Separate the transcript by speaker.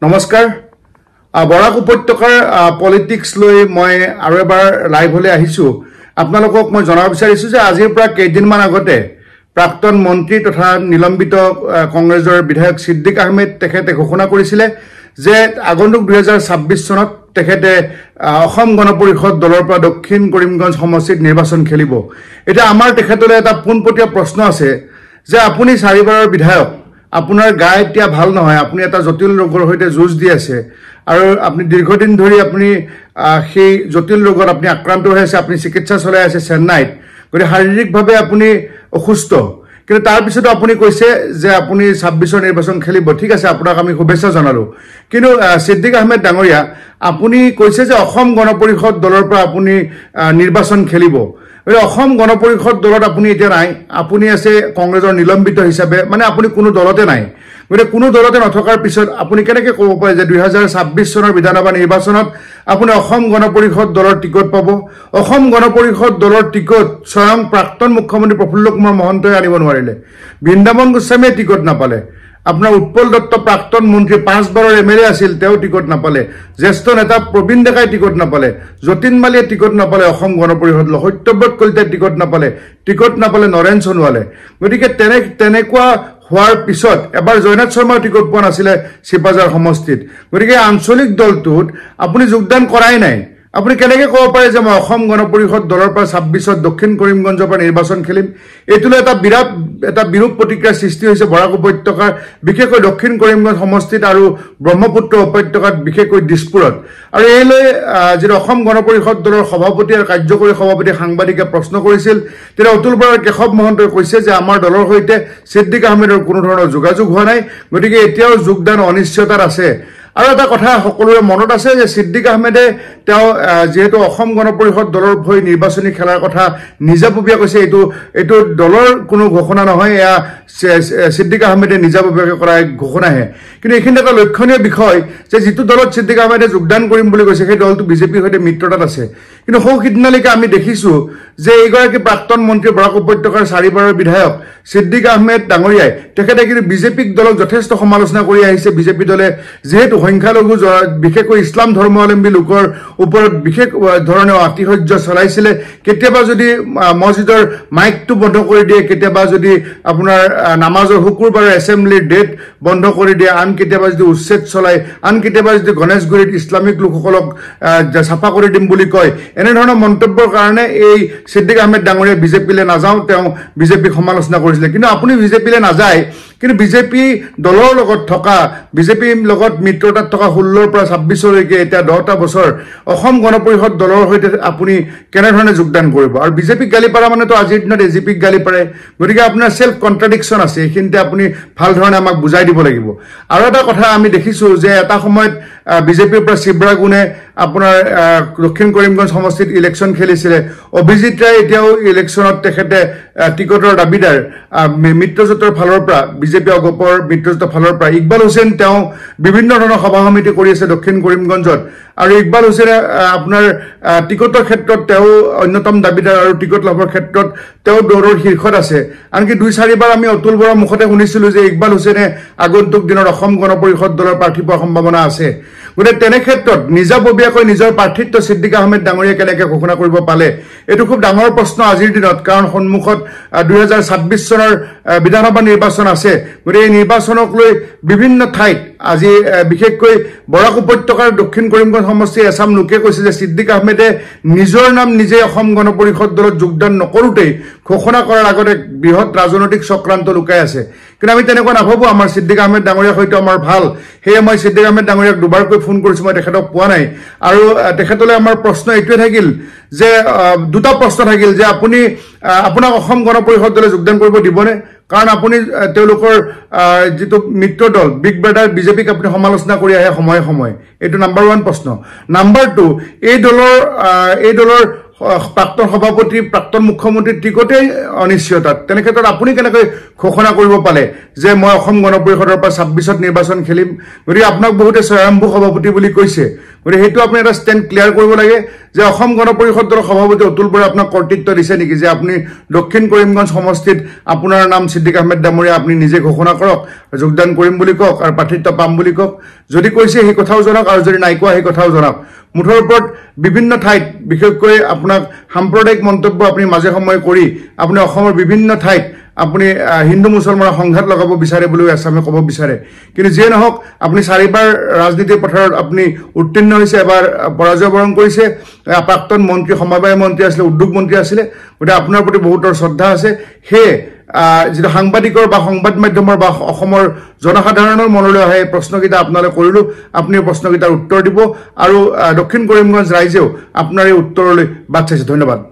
Speaker 1: নমস্কাৰ বৰাক উপত্যকাৰ পলিটিক্স লৈ মই আৰু এবাৰ লাইভলৈ আহিছো আপোনালোকক মই জনাব বিচাৰিছো যে আজিৰ পৰা কেইদিনমান আগতে প্ৰাক্তন মন্ত্ৰী তথা নিলম্বিত কংগ্ৰেছৰ বিধায়ক সিদ্দিক আহমেদ তেখেতে ঘোষণা কৰিছিল যে আগন্তুক 2026 চনত তেখেতে অসম গণ পৰিষদ দলৰ পৰা দক্ষিণ কৰিমগঞ্জ সমষ্টিত নিৰ্বাচন খেলিব এটা আমাৰ তেখেতলৈ এটা পোনপটীয়া প্ৰশ্ন আছে যে আপুনি চাৰিবাৰৰ বিধায়ক আপোনাৰ গা এতিয়া ভাল নহয় আপুনি এটা জটিল ৰোগৰ হৈতে যুঁজ দি আছে আৰু আপুনি দীৰ্ঘদিন ধৰি আপুনি সেই জটিল ৰোগত আপুনি আক্ৰান্ত হৈ আছে আপুনি চিকিৎসা চলাই আছে চেন্নাইত গৰি শাৰীৰিকভাৱে আপুনি অসুস্থ কিন্তু তাৰ পিছত আপুনি কৈছে যে আপুনি 26 নিৰ্বাচন খেলিব ঠিক আছে আপোনাক আমি শুভেচ্ছা জনালো কিন্তু সিদ্দিক আহমেদ ডাঙৰীয়া আপুনি কৈছে যে অসম গণ পৰিষদ দলৰ পৰা আপুনি নিৰ্বাচন খেলিব অসম গণ পৰিষদ দলত আপুনি এতিয়া নাই আপুনি আছে কংগ্ৰেছৰ নিলম্বিত হিচাপে মানে আপুনি কোনো দলতে নাই গৰে কোনো দলতে নথকাৰ পিছত আপুনি কেনেকৈ ক'ব পাৰে যে 2026 চনৰ বিধানসভা নিৰ্বাচনত আপুনি অসম গণ পৰিষদ দলৰ টিকট পাব অসম গণ পৰিষদ দলৰ টিকট স্বয়ং প্ৰাক্তন মুখ্যমন্ত্ৰী প্ৰফুল্ল কুমাৰ মহন্তই আনিব নোৱাৰিলে বৃন্দাবন গোস্বামীয়ে টিকট নাপালে আপোনাৰ উৎপল দত্ত প্ৰাক্তন মন্ত্ৰী 5 বাৰৰ এমএলএ আছিল তেওঁ টিকট নাপালে জ্যেষ্ঠ নেতা প্ৰবীণ ডেকাই টিকট নাপালে যতীন মালিয়ে টিকট নাপালে অসম গণ পৰিষদ সত্যব্ৰত কলিতাই টিকট নাপালে নৰেন সোণোৱালে গতিকে তেনেকুৱা হোৱাৰ পিছত এবাৰ জয়নাথ শৰ্মাৰ টিকট পোৱা নাছিলে শিপাজাৰ সমষ্টিত গতিকে আঞ্চলিক দলটোত আপুনি যোগদান কৰাই নাই আপুনি কেনেকৈ ক'ব পাৰে যে মই অসম গণ পৰিষদ দলৰ পৰা 26ত দক্ষিণ কৰিমগঞ্জৰ পৰা নিৰ্বাচন খেলিম এইটোলৈ এটা বিৰূপ প্ৰতিক্ৰিয়া সৃষ্টি হৈছে বৰাক উপত্যকাৰ বিশেষকৈ দক্ষিণ কৰিমগঞ্জ সমষ্টিত আৰু ব্ৰহ্মপুত্ৰ উপত্যকাত বিশেষকৈ দিছপুৰত আৰু এইলৈ যিটো অসম গণ পৰিষদ দলৰ সভাপতি আৰু কাৰ্যকৰী সভাপতি সাংবাদিকে প্ৰশ্ন কৰিছিল তেতিয়া অতুল বৰাৰ কেশৱ মহন্তই কৈছে যে আমাৰ দলৰ সৈতে সিদ্দিক আহমেদৰ কোনো ধৰণৰ যোগাযোগ হোৱা নাই গতিকে এতিয়াও যোগদান অনিশ্চয়তাত আছে আৰু এটা কথা সকলোৰে মনত আছে যে সিদ্দিক আহমেদে তেওঁ যেহেতু অসম গণ পৰিষদ দলৰ হৈ নিৰ্বাচনী খেলাৰ কথা নিজাববীয়া কৈছে এইটো দলৰ কোনো ঘোষণা নহয় এয়া সিদ্দিক আহমেদে নিজাববীয়াকৈ কৰা ঘোষণাহে কিন্তু এইখিনি এটা লক্ষণীয় বিষয় যে যিটো দলত সিদ্দিক আহমেদে যোগদান কৰিম বুলি কৈছে সেই দলটো বিজেপিৰ সৈতে মিত্ৰতাত আছে কিন্তু সৌসিদিনালৈকে আমি দেখিছো যে এইগৰাকী প্ৰাক্তন মন্ত্ৰী বৰাক উপত্যকাৰ 4 বাৰৰ বিধায়ক সিদ্দিক আহমেদ ডাঙৰীয়াই তেখেতে কিন্তু বিজেপিক দলক যথেষ্ট সমালোচনা কৰি আহিছে বিজেপি দলে যেহেতু সংখ্যালঘু বিশেষকৈ ইছলাম ধৰ্মাৱলম্বী লোকৰ ওপৰত বিশেষ ধৰণে আতিশয্য চলাইছিলে কেতিয়াবা যদি মছজিদৰ মাইকটো বন্ধ কৰি দিয়ে কেতিয়াবা যদি আপোনাৰ নামাজৰ শুকুৰবাৰৰ এছেম্বলিৰ ডেট বন্ধ কৰি দিয়ে আন কেতিয়াবা যদি উচ্ছেদ চলাই আন কেতিয়াবা যদি গণেশগুৰিত ইছলামিক লোকসকলক চাফা কৰি দিম বুলি কয় এনেধৰণৰ মন্তব্যৰ কাৰণে এই সিদ্দিক আহমেদ ডাঙৰীয়া বিজেপিলৈ নাযাওঁ তেওঁ বিজেপিক সমালোচনা কৰিছিলে কিন্তু আপুনি বিজেপিলৈ নাযায় কিন্তু বিজেপি দলৰ লগত থকা বিজেপিৰ লগত মিত্ৰতাত থকা 16ৰ পৰা 26লৈকে এতিয়া 10টা বছৰ অসম গণ পৰিষদ দলৰ সৈতে আপুনি কেনেধৰণে যোগদান কৰিব আৰু বিজেপিক গালি পাৰা মানেতো আজিৰ দিনত এজিপিক গালি পাৰে গতিকে আপোনাৰ সেলফ কন্ট্ৰাডিকশন আছে এইখিনিতে আপুনি ভাল ধৰণে আমাক বুজাই দিব লাগিব আৰু এটা কথা আমি দেখিছো যে এটা সময়ত বিজেপিৰ পৰা শিৱৰাজ গুণে আপোনাৰ দক্ষিণ কৰিমগঞ্জ সমষ্টিত ইলেকশ্যন খেলিছিলে অভিজিৎ ৰায় এতিয়াও ইলেকশ্যনত তেখেতে টিকটৰ দাবীদাৰ মিত্ৰজোঁটৰ ফালৰ পৰা বিজেপি অগপৰ মিত্ৰজোঁটৰ ফালৰ পৰা ইকবাল হুছেইন তেওঁ বিভিন্ন ধৰণৰ সভা সমিতি কৰি আছে দক্ষিণ কৰিমগঞ্জত আৰু ইকবাল হুছেইনে আপোনাৰ টিকটৰ ক্ষেত্ৰত তেওঁ অন্যতম দাবীদাৰ আৰু টিকট লাভৰ ক্ষেত্ৰত তেওঁ দৌৰৰ শীৰ্ষত আছে আনকি 2-4 বাৰ আমি অতুল বৰাৰ মুখতে শুনিছিলো যে ইকবাল হুছেইনে আগন্তুক দিনত অসম গণ পৰিষদ দলৰ প্ৰাৰ্থী পোৱাৰ সম্ভাৱনা আছে গতিকে তেনে ক্ষেত্ৰত নিজাববীয়াকৈ নিজৰ প্ৰাৰ্থিত্ব সিদ্দিক আহমেদ ডাঙৰীয়া কেনেকৈ ঘোষণা কৰিব পালে এইটো খুব ডাঙৰ প্ৰশ্ন আজিৰ দিনত কাৰণ সন্মুখত 2026 চনৰ বিধানসভা নিৰ্বাচন আছে গতিকে এই নিৰ্বাচনক লৈ বিভিন্ন ঠাইত আজি বিশেষকৈ বৰাক উপত্যকাৰ দক্ষিণ কৰিমগঞ্জ সমষ্টিৰ এছাম লোকে কৈছে যে সিদ্দিক আহমেদে নিজৰ নাম নিজে অসম গণ পৰিষদ দলত যোগদান নকৰোঁতেই ঘোষণা কৰাৰ আগতে বৃহৎ ৰাজনৈতিক চক্ৰান্ত লুকাই আছে কিন্তু আমি তেনেকুৱা নাভাবোঁ আমাৰ সিদ্দিক আহমেদ ডাঙৰীয়াৰ সৈতে আমাৰ ভাল সেয়ে মই সিদ্দিক আহমেদ ডাঙৰীয়াক দুবাৰকৈ ফোন কৰিছোঁ মই তেখেতক পোৱা নাই আৰু তেখেতলৈ আমাৰ প্ৰশ্ন এইটোৱে থাকিল যে দুটা প্ৰশ্ন থাকিল যে আপুনি আপোনাক অসম গণ পৰিষদ দলে যোগদান কৰিব দিবনে কাৰণ আপুনি তেওঁলোকৰ যিটো মিত্ৰ দল বিগ ব্ৰাদাৰ বিজেপিক আপুনি সমালোচনা কৰি আহে সময়ে সময়ে এইটো নাম্বাৰ 1 প্ৰশ্ন নাম্বাৰ 2 এই দলৰ প্ৰাক্তন সভাপতি প্ৰাক্তন মুখ্যমন্ত্ৰীৰ টিকটেই অনিশ্চয়তাত তেনে ক্ষেত্ৰত আপুনি কেনেকৈ ঘোষণা কৰিব পালে যে মই অসম গণ পৰিষদৰ পৰা 26ত নিৰ্বাচন খেলিম গতিকে আপোনাক বহুতে স্বয়ম্ভূ সভাপতি বুলি কৈছে গতিকে সেইটো আপুনি এটা ষ্টেণ্ড ক্লিয়াৰ কৰিব লাগে যে অসম গণ পৰিষদ দলৰ সভাপতি অতুল বৰাই আপোনাক কৰ্তৃত্ব দিছে নেকি যে আপুনি দক্ষিণ কৰিমগঞ্জ সমষ্টিত আপোনাৰ নাম ছিদ্দিক আহমেদ ডাঙৰীয়া আপুনি নিজে ঘোষণা কৰক, যোগদান কৰিম বুলি কওক আৰু প্ৰাৰ্থিত্ব পাম বুলি কওক। যদি কৈছে সেই কথাও জনাওক, আৰু যদি নাই কোৱা সেই কথাও জনাওক। মুঠৰ ওপৰত বিভিন্ন ঠাইত বিশেষকৈ আপোনাক সাম্প্ৰদায়িক মন্তব্য আপুনি মাজে সময়ে কৰি আপুনি অসমৰ বিভিন্ন ঠাইত আপুনি হিন্দু মুছলমানৰ সংঘাত লগাব বিচাৰে বুলি আছামে ক'ব বিচাৰে। কিন্তু যিয়ে নহওক আপুনি 4বাৰ ৰাজনীতিৰ পথাৰত আপুনি উত্তীৰ্ণ হৈছে, এবাৰ পৰাজয় বৰণ কৰিছে। প্ৰাক্তন মন্ত্ৰী, সমবায় মন্ত্ৰী আছিলে, উদ্যোগ মন্ত্ৰী আছিলে। গতিকে আপোনাৰ প্ৰতি বহুতৰ শ্ৰদ্ধা আছে। সেয়ে যিটো সাংবাদিকৰ বা সংবাদ মাধ্যমৰ বা অসমৰ জনসাধাৰণৰ মনলৈ আহে প্ৰশ্নকেইটা আপোনালৈ কৰিলোঁ। আপুনি প্ৰশ্নকেইটাৰ উত্তৰ দিব আৰু দক্ষিণ কৰিমগঞ্জ ৰাইজেও আপোনাৰ এই উত্তৰলৈ বাট চাইছে। ধন্যবাদ।